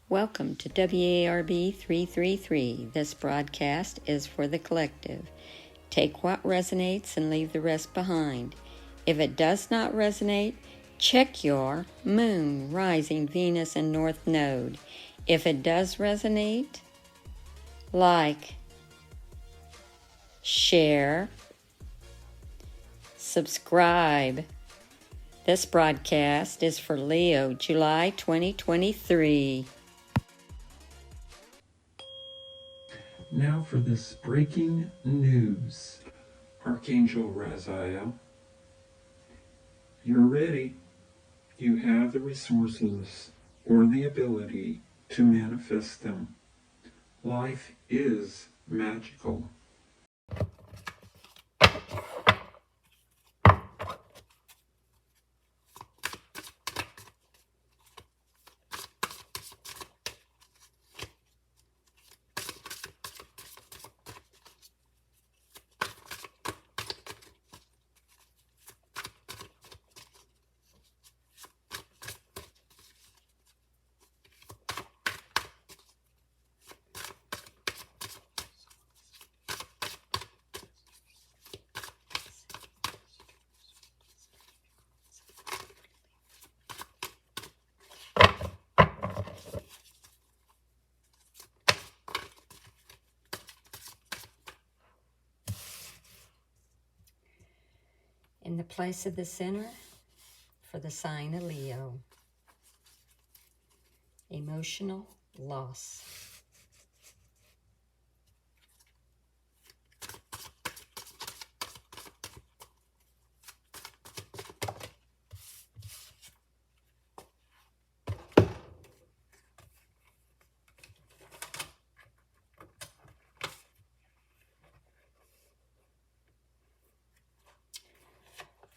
Welcome to WARB 333. This broadcast is for the collective. Take what resonates and leave the rest behind. If it does not resonate, check your Moon, Rising, Venus, and North Node. If it does resonate, like, share, subscribe. This broadcast is for Leo, July 2023. Now for this breaking news. Archangel Raziel, you're ready. You have the resources or the ability to manifest them. Life is magical. In the place of the center for the sign of Leo, emotional loss.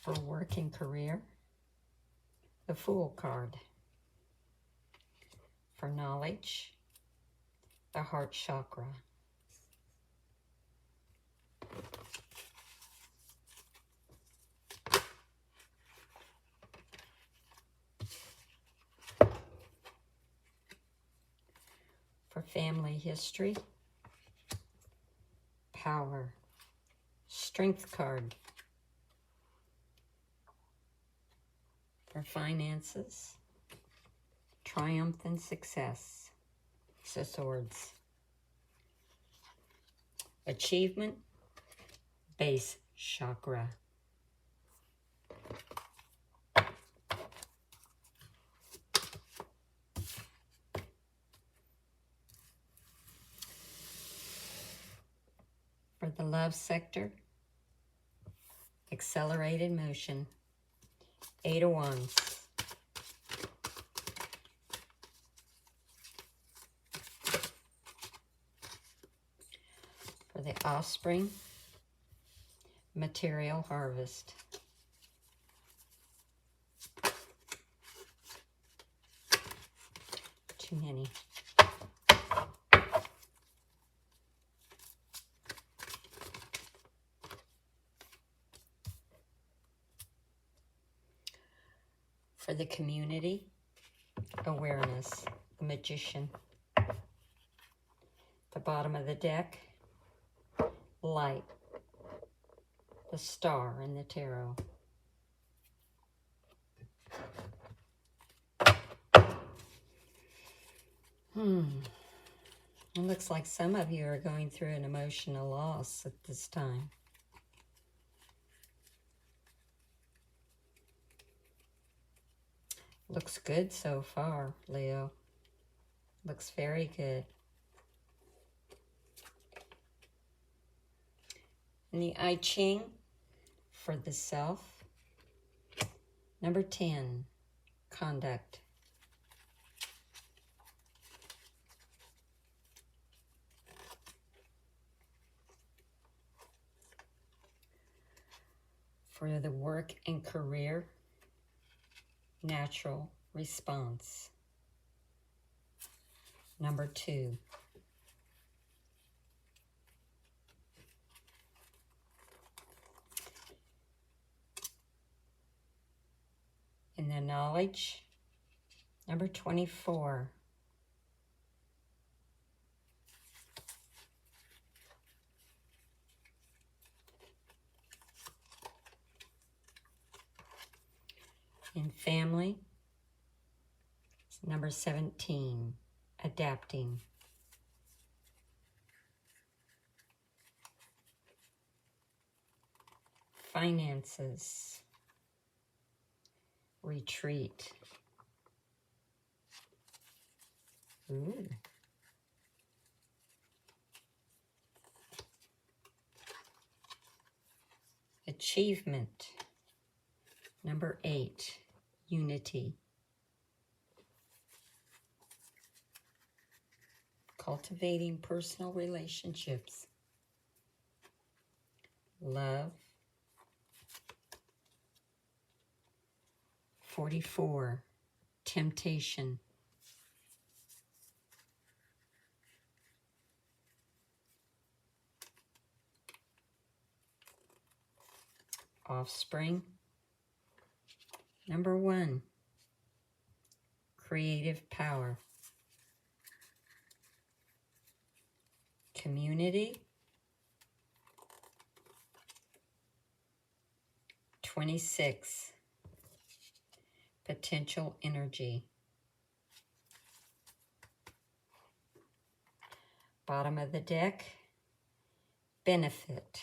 For work and career, the Fool card. For knowledge, the Heart Chakra. For family history, Power, Strength card. For finances, Triumph and Success, Ace of Swords. Achievement, Base Chakra. For the love sector, Accelerated Motion, Eight of Wands. For the offspring, Material Harvest. Too many. For the community, Awareness, the Magician. The bottom of the deck, Light, the Star in the Tarot. It looks like some of you are going through an emotional loss at this time. Looks good so far, Leo. Looks very good. And the I Ching for the self. Number 10, Conduct. For the work and career, Natural Response. Number 2. In the knowledge, number 24, In family, it's number 17, adapting. Finances, retreat. Ooh. Achievement, number 8, unity. Cultivating personal relationships. Love. 44, temptation. Offspring. Number 1, creative power. Community. 26, potential energy. Bottom of the deck, benefit.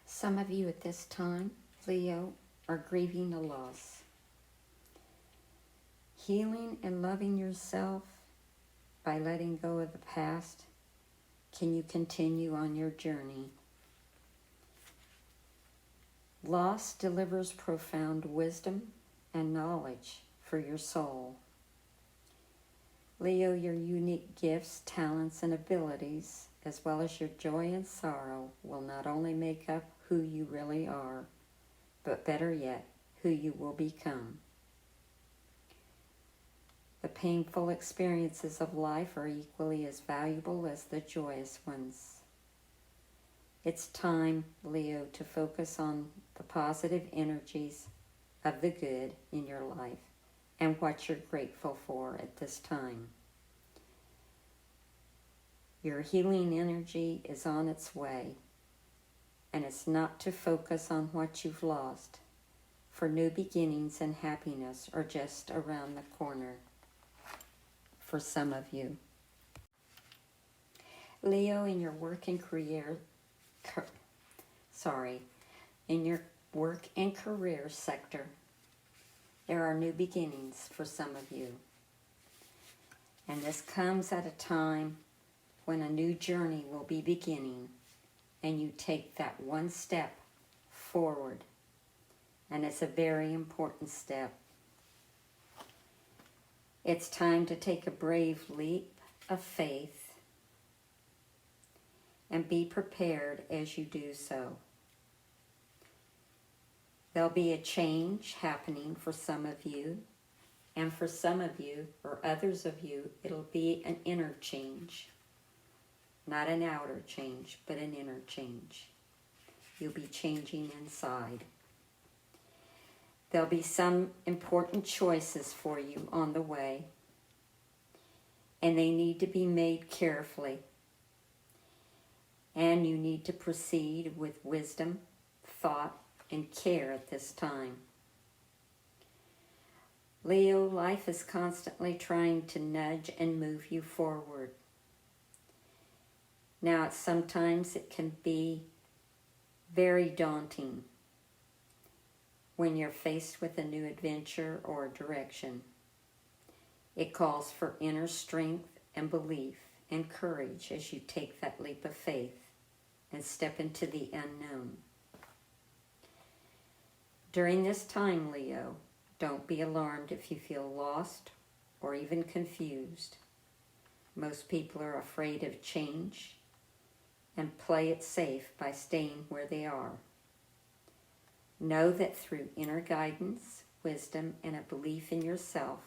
Some of you at this time, Leo, are grieving a loss. Healing and loving yourself by letting go of the past, can you continue on your journey? Loss delivers profound wisdom and knowledge for your soul. Leo, your unique gifts, talents, and abilities, as well as your joy and sorrow, will not only make up who you really are, but better yet, who you will become. The painful experiences of life are equally as valuable as the joyous ones. It's time, Leo, to focus on the positive energies of the good in your life and what you're grateful for at this time. Your healing energy is on its way, and it's not to focus on what you've lost, for new beginnings and happiness are just around the corner for some of you. Leo, in your work and career, in your work and career sector, there are new beginnings for some of you. And this comes at a time when a new journey will be beginning, and you take that one step forward. And it's a very important step. It's time to take a brave leap of faith and be prepared as you do so. There'll be a change happening for some of you, and for some of you, or others of you, it'll be an inner change. Not an outer change, but an inner change. You'll be changing inside. There'll be some important choices for you on the way, and they need to be made carefully. And you need to proceed with wisdom, thought, and care at this time. Leo, life is constantly trying to nudge and move you forward. Now, sometimes it can be very daunting when you're faced with a new adventure or direction. It calls for inner strength and belief and courage as you take that leap of faith and step into the unknown. During this time, Leo, don't be alarmed if you feel lost or even confused. Most people are afraid of change and play it safe by staying where they are. Know that through inner guidance, wisdom, and a belief in yourself,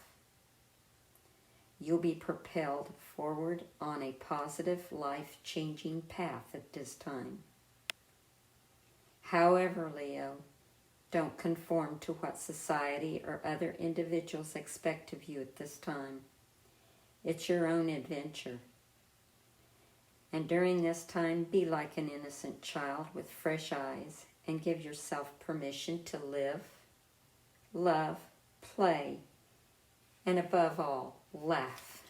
You'll be propelled forward on a positive, life-changing path at this time. However, Leo, don't conform to what society or other individuals expect of you at this time. It's your own adventure. And during this time, be like an innocent child with fresh eyes and give yourself permission to live, love, play, and above all, laugh.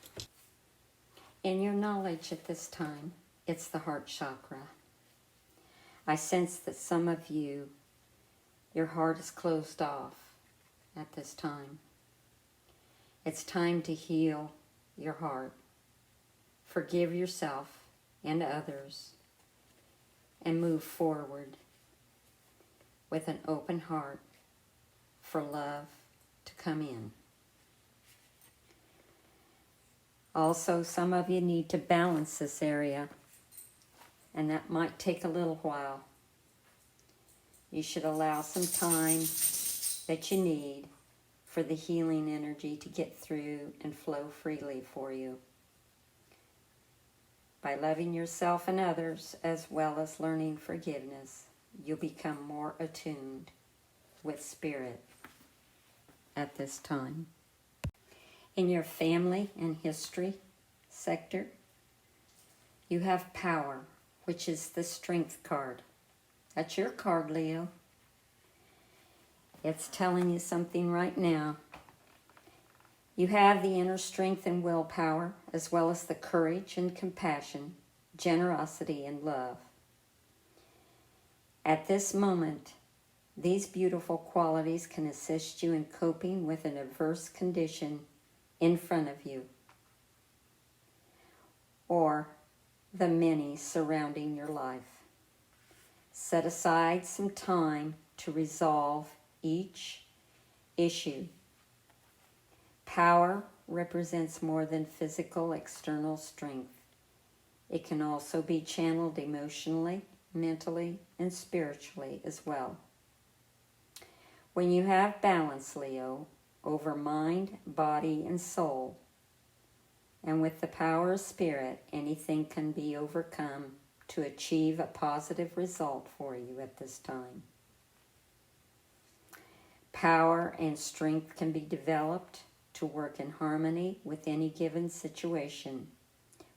In your knowledge at this time, it's the heart chakra. I sense that some of you, your heart is closed off at this time. It's time to heal your heart. Forgive yourself and others, and move forward with an open heart for love to come in. Also, some of you need to balance this area, and that might take a little while. You should allow some time that you need for the healing energy to get through and flow freely for you. By loving yourself and others, as well as learning forgiveness, you'll become more attuned with spirit at this time. In your family and history sector, you have power, which is the strength card. That's your card, Leo. It's telling you something right now. You have the inner strength and willpower, as well as the courage and compassion, generosity and love. At this moment, these beautiful qualities can assist you in coping with an adverse condition in front of you, or the many surrounding your life. Set aside some time to resolve each issue. Power represents more than physical external strength. It can also be channeled emotionally, mentally, and spiritually as well. When you have balance, Leo, over mind, body, and soul, and with the power of spirit, anything can be overcome to achieve a positive result for you at this time. Power and strength can be developed to work in harmony with any given situation,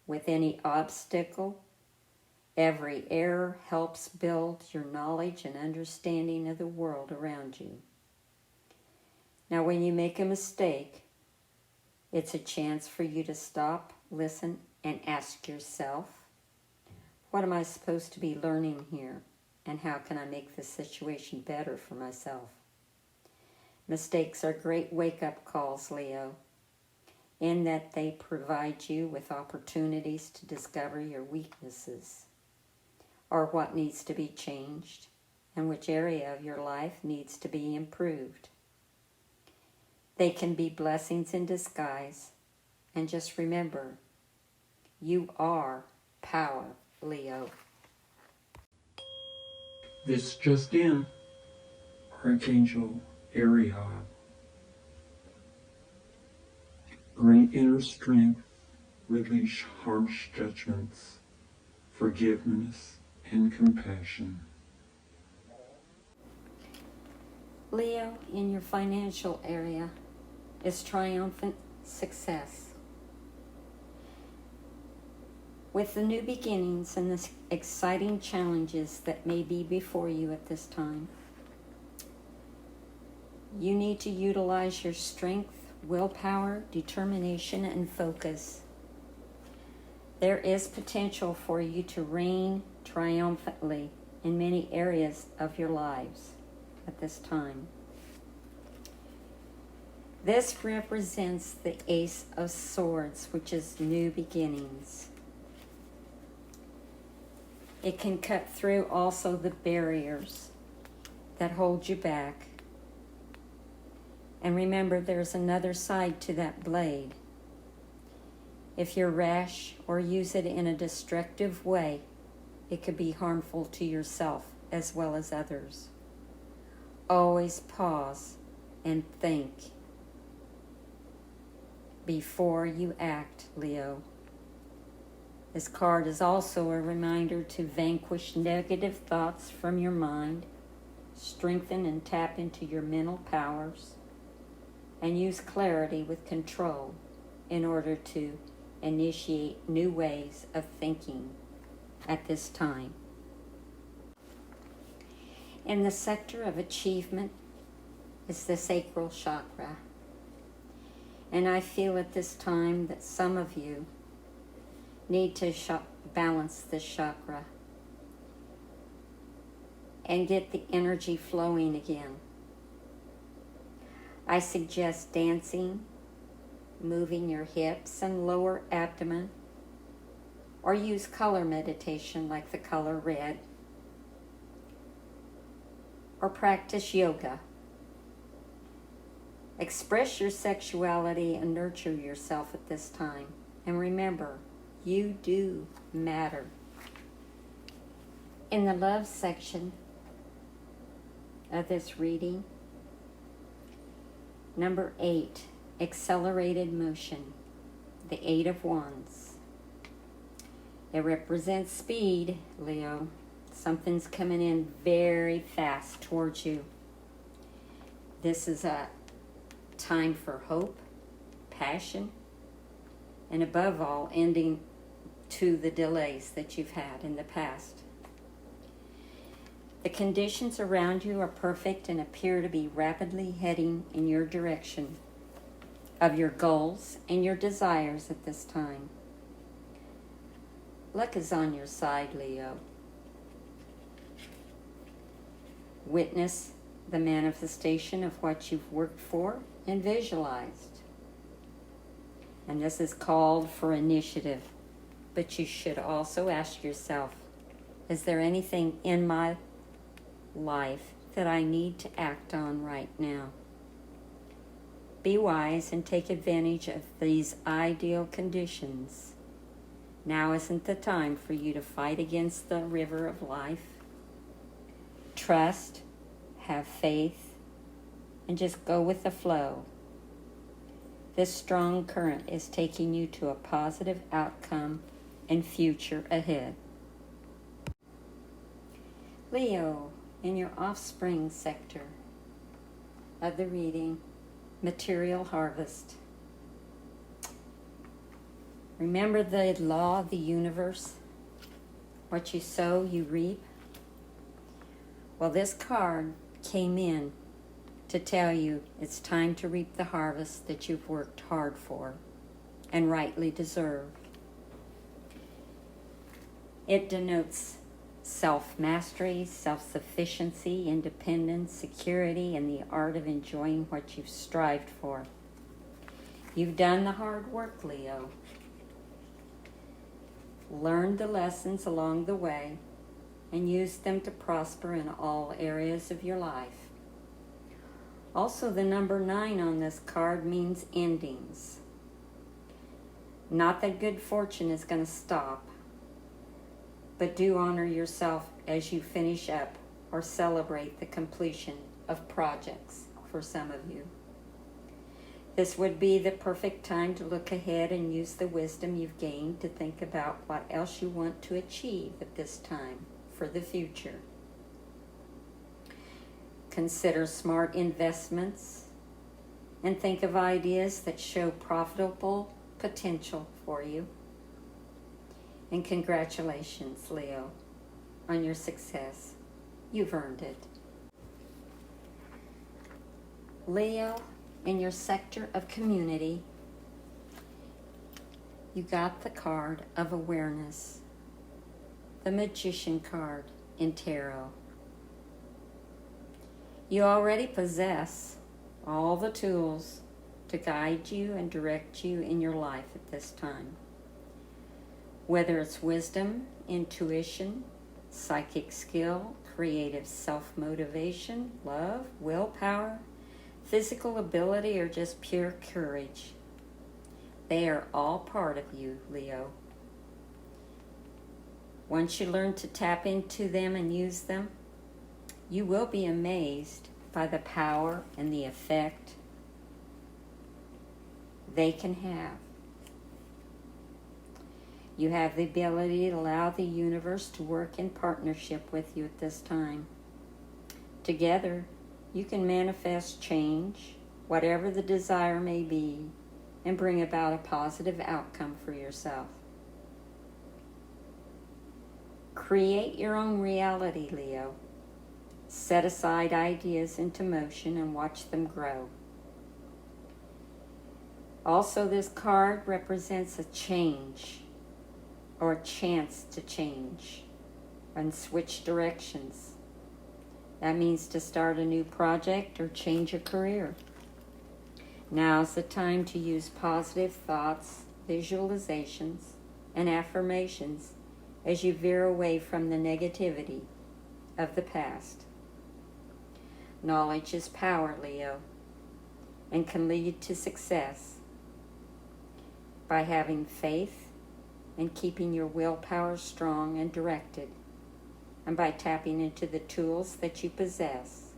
with any obstacle. Every error helps build your knowledge and understanding of the world around you. Now, when you make a mistake, it's a chance for you to stop, listen, and ask yourself, what am I supposed to be learning here? And how can I make this situation better for myself? Mistakes are great wake-up calls, Leo, in that they provide you with opportunities to discover your weaknesses, or what needs to be changed, and which area of your life needs to be improved. They can be blessings in disguise, and just remember, you are power, Leo. This just in, Archangel Ariel. Bring inner strength, release harsh judgments, forgiveness, and compassion. Leo, in your financial area, is triumphant success. With the new beginnings and the exciting challenges that may be before you at this time, you need to utilize your strength, willpower, determination, and focus. There is potential for you to reign triumphantly in many areas of your lives at this time. This represents the Ace of Swords, which is new beginnings. It can cut through also the barriers that hold you back. And remember, there's another side to that blade. If you're rash or use it in a destructive way, it could be harmful to yourself as well as others. Always pause and think. before you act, Leo. This card is also a reminder to vanquish negative thoughts from your mind, strengthen and tap into your mental powers, and use clarity with control in order to initiate new ways of thinking at this time. In the sector of achievement is the sacral chakra. And I feel at this time that some of you need to balance this chakra and get the energy flowing again. I suggest dancing, moving your hips and lower abdomen, or use color meditation like the color red, or practice yoga. Express your sexuality and nurture yourself at this time. And remember, you do matter. In the love section of this reading, number 8, accelerated motion, the 8 of Wands. It represents speed, Leo. Something's coming in very fast towards you. This is a time for hope, passion, and above all, ending to the delays that you've had in the past. The conditions around you are perfect and appear to be rapidly heading in your direction of your goals and your desires at this time. Luck is on your side, Leo. Witness the manifestation of what you've worked for and visualized. And this is called for initiative. But you should also ask yourself, is there anything in my life that I need to act on right now? Be wise and take advantage of these ideal conditions. Now isn't the time for you to fight against the river of life. Trust, have faith, and just go with the flow. This strong current is taking you to a positive outcome and future ahead. Leo, in your offspring sector of the reading, material harvest. Remember the law of the universe? What you sow, you reap. Well, this card came in to tell you it's time to reap the harvest that you've worked hard for and rightly deserve. It denotes self-mastery, self-sufficiency, independence, security, and the art of enjoying what you've strived for. You've done the hard work, Leo. Learned the lessons along the way and used them to prosper in all areas of your life. Also, the number 9 on this card means endings. Not that good fortune is going to stop, but do honor yourself as you finish up or celebrate the completion of projects for some of you. This would be the perfect time to look ahead and use the wisdom you've gained to think about what else you want to achieve at this time for the future. Consider smart investments and think of ideas that show profitable potential for you. And congratulations, Leo, on your success. You've earned it. Leo, in your sector of community, you got the card of awareness, the Magician card in Tarot. You already possess all the tools to guide you and direct you in your life at this time. Whether it's wisdom, intuition, psychic skill, creative self-motivation, love, willpower, physical ability, or just pure courage. They are all part of you, Leo. Once you learn to tap into them and use them, you will be amazed by the power and the effect they can have. You have the ability to allow the universe to work in partnership with you at this time. Together, you can manifest change, whatever the desire may be, and bring about a positive outcome for yourself. Create your own reality, Leo. Set aside ideas into motion and watch them grow. Also, this card represents a change or a chance to change and switch directions. That means to start a new project or change a career. Now's the time to use positive thoughts, visualizations, and affirmations as you veer away from the negativity of the past. Knowledge is power, Leo, and can lead to success by having faith and keeping your willpower strong and directed, and by tapping into the tools that you possess,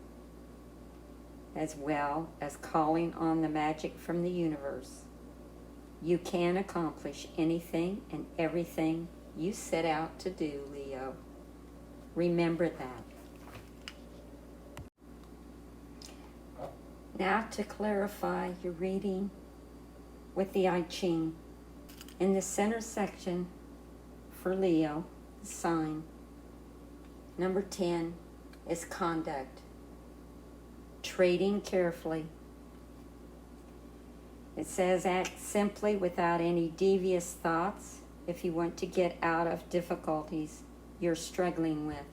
as well as calling on the magic from the universe. You can accomplish anything and everything you set out to do, Leo. Remember that. Now to clarify your reading with the I Ching. In the center section for Leo, the sign, number 10 is conduct. Trading carefully. It says act simply without any devious thoughts if you want to get out of difficulties you're struggling with.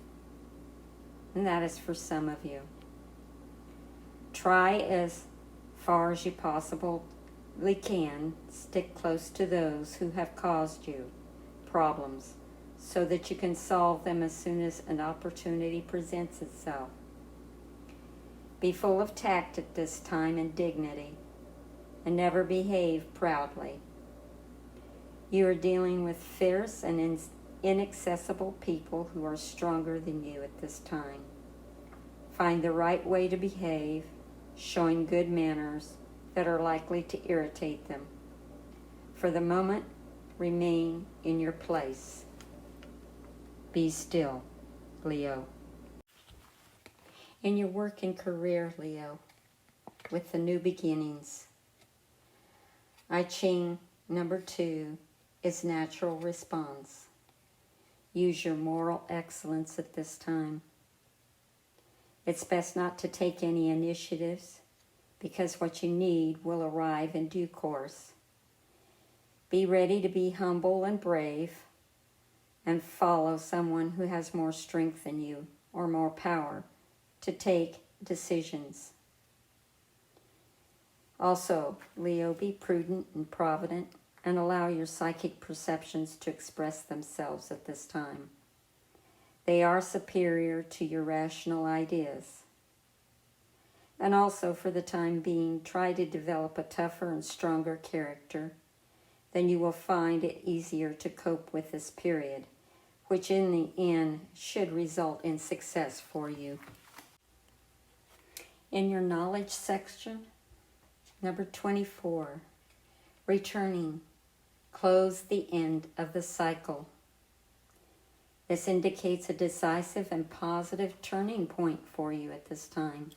And that is for some of you. Try as far as you possibly can, stick close to those who have caused you problems so that you can solve them as soon as an opportunity presents itself. Be full of tact at this time and dignity, and never behave proudly. You are dealing with fierce and inaccessible people who are stronger than you at this time. Find the right way to behave, showing good manners that are likely to irritate them. For the moment, remain in your place. Be still, Leo. In your work and career, Leo, with the new beginnings, I Ching number 2 is natural response. Use your moral excellence at this time. It's best not to take any initiatives because what you need will arrive in due course. Be ready to be humble and brave and follow someone who has more strength than you or more power to take decisions. Also, Leo, be prudent and provident and allow your psychic perceptions to express themselves at this time. They are superior to your rational ideas. And also, for the time being, try to develop a tougher and stronger character. Then you will find it easier to cope with this period, which in the end should result in success for you. In your knowledge section, number 24, returning, close the end of the cycle. This indicates a decisive and positive turning point for you at this time.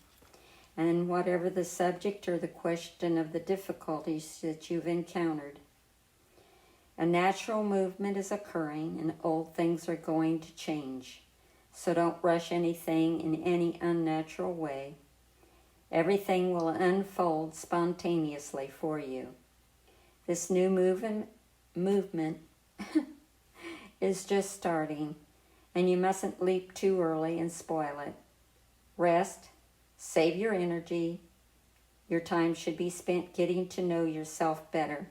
And whatever the subject or the question of the difficulties that you've encountered, a natural movement is occurring and old things are going to change. So don't rush anything in any unnatural way. Everything will unfold spontaneously for you. This new movement is just starting, and you mustn't leap too early and spoil it. Rest. Save your energy. Your time should be spent getting to know yourself better.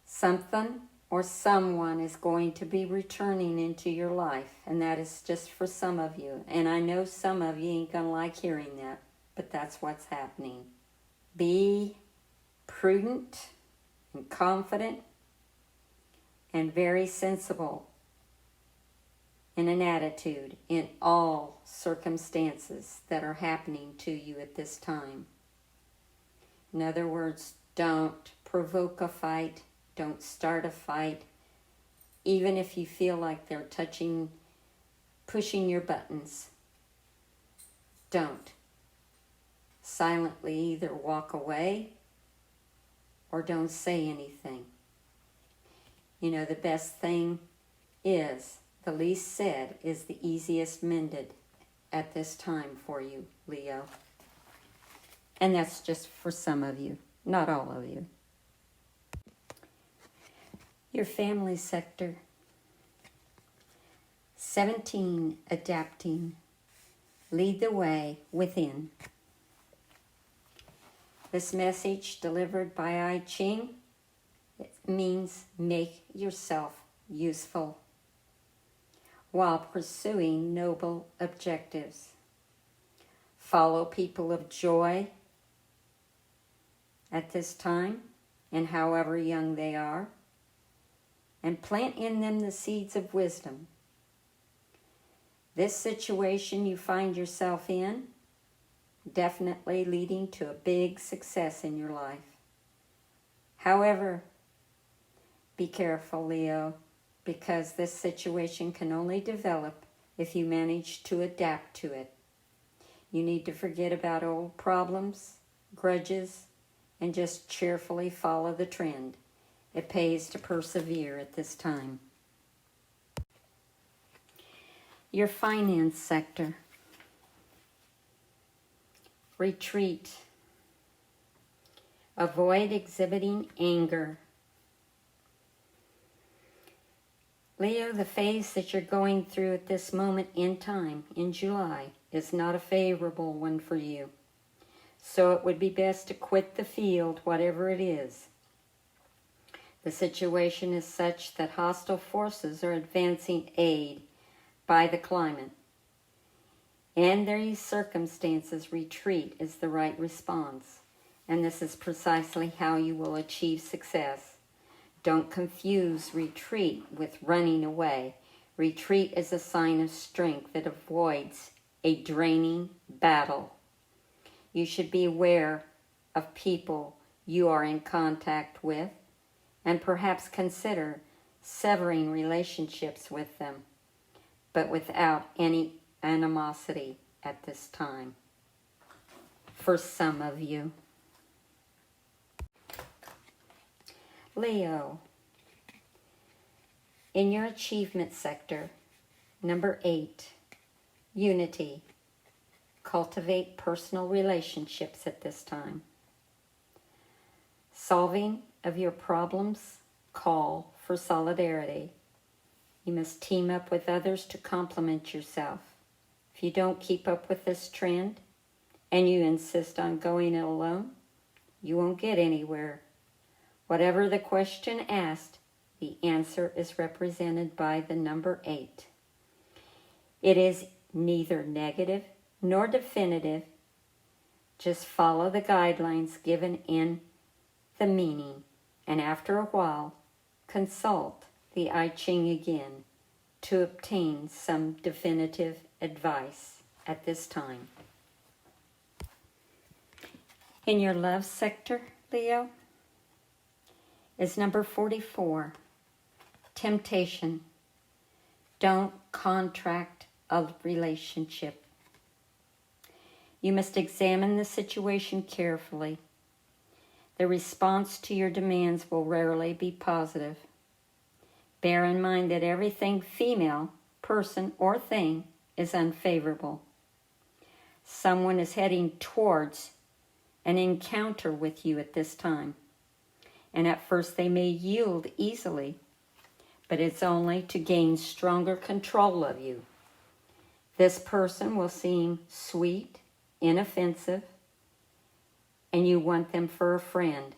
Something or someone is going to be returning into your life, and that is just for some of you. And I know some of you ain't going to like hearing that, but that's what's happening. Be prudent and confident and very sensible in an attitude in all circumstances that are happening to you at this time. In other words, Don't provoke a fight. Don't start a fight. Even if you feel like they're pushing your buttons. Don't. Silently either walk away or don't say anything. You know, the best thing is, the least said is the easiest mended at this time for you, Leo. And that's just for some of you, not all of you. Your family sector. 17, adapting. Lead the way within. This message delivered by I Ching, it means make yourself useful while pursuing noble objectives. Follow people of joy at this time, and however young they are, and plant in them the seeds of wisdom. This situation you find yourself in, definitely leading to a big success in your life. However, be careful, Leo, because this situation can only develop if you manage to adapt to it. You need to forget about old problems, grudges, and just cheerfully follow the trend. It pays to persevere at this time. Your finance sector. Retreat. Avoid exhibiting anger. Leo, the phase that you're going through at this moment in time, in July, is not a favorable one for you. So it would be best to quit the field, whatever it is. The situation is such that hostile forces are advancing aid by the climate. In these circumstances, retreat is the right response, and this is precisely how you will achieve success. Don't confuse retreat with running away. Retreat is a sign of strength that avoids a draining battle. You should be aware of people you are in contact with, and perhaps consider severing relationships with them, but without any animosity at this time. For some of you. Leo, in your achievement sector, number 8, unity. Cultivate personal relationships at this time. Solving of your problems call for solidarity. You must team up with others to complement yourself. If you don't keep up with this trend and you insist on going it alone, you won't get anywhere. Whatever the question asked, the answer is represented by the number 8. It is neither negative nor definitive. Just follow the guidelines given in the meaning, and after a while, consult the I Ching again to obtain some definitive advice at this time. In your love sector, Leo, is number 44, temptation. Don't contract a relationship. You must examine the situation carefully. The response to your demands will rarely be positive. Bear in mind that everything female, person, or thing is unfavorable. Someone is heading towards an encounter with you at this time, and at first they may yield easily, but it's only to gain stronger control of you. This person will seem sweet, inoffensive, and you want them for a friend.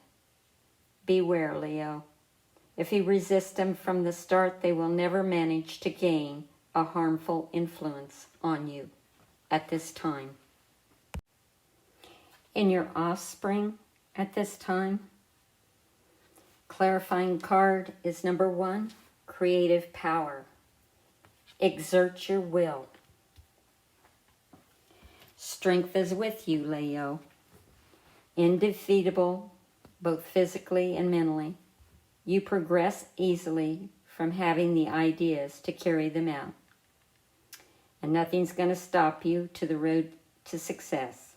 Beware, Leo. If you resist them from the start, they will never manage to gain a harmful influence on you at this time. In your offspring at this time, clarifying card is number 1, creative power. Exert your will. Strength is with you, Leo. Indefeatable, both physically and mentally. You progress easily from having the ideas to carry them out. And nothing's going to stop you to the road to success.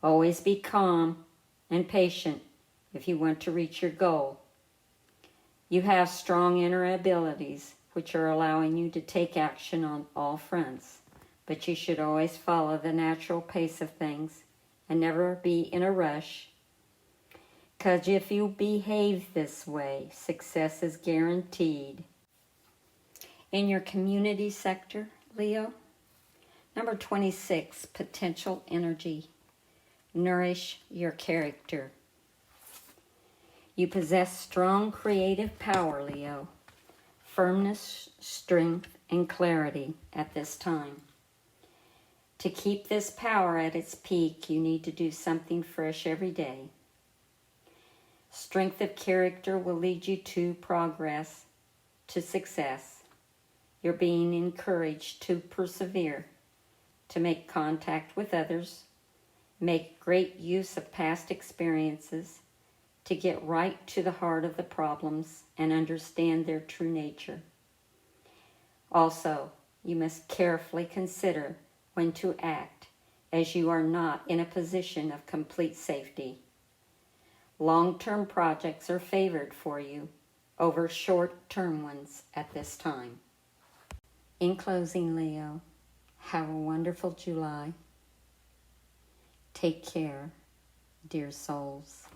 Always be calm and patient if you want to reach your goal. You have strong inner abilities which are allowing you to take action on all fronts, but you should always follow the natural pace of things and never be in a rush, because if you behave this way, success is guaranteed. In your community sector, Leo, number 26, potential energy. Nourish your character. You possess strong creative power, Leo, firmness, strength, and clarity at this time. To keep this power at its peak, you need to do something fresh every day. Strength of character will lead you to progress, to success. You're being encouraged to persevere, to make contact with others, make great use of past experiences, to get right to the heart of the problems and understand their true nature. Also, you must carefully consider when to act, as you are not in a position of complete safety. Long-term projects are favored for you over short-term ones at this time. In closing, Leo, have a wonderful July. Take care, dear souls.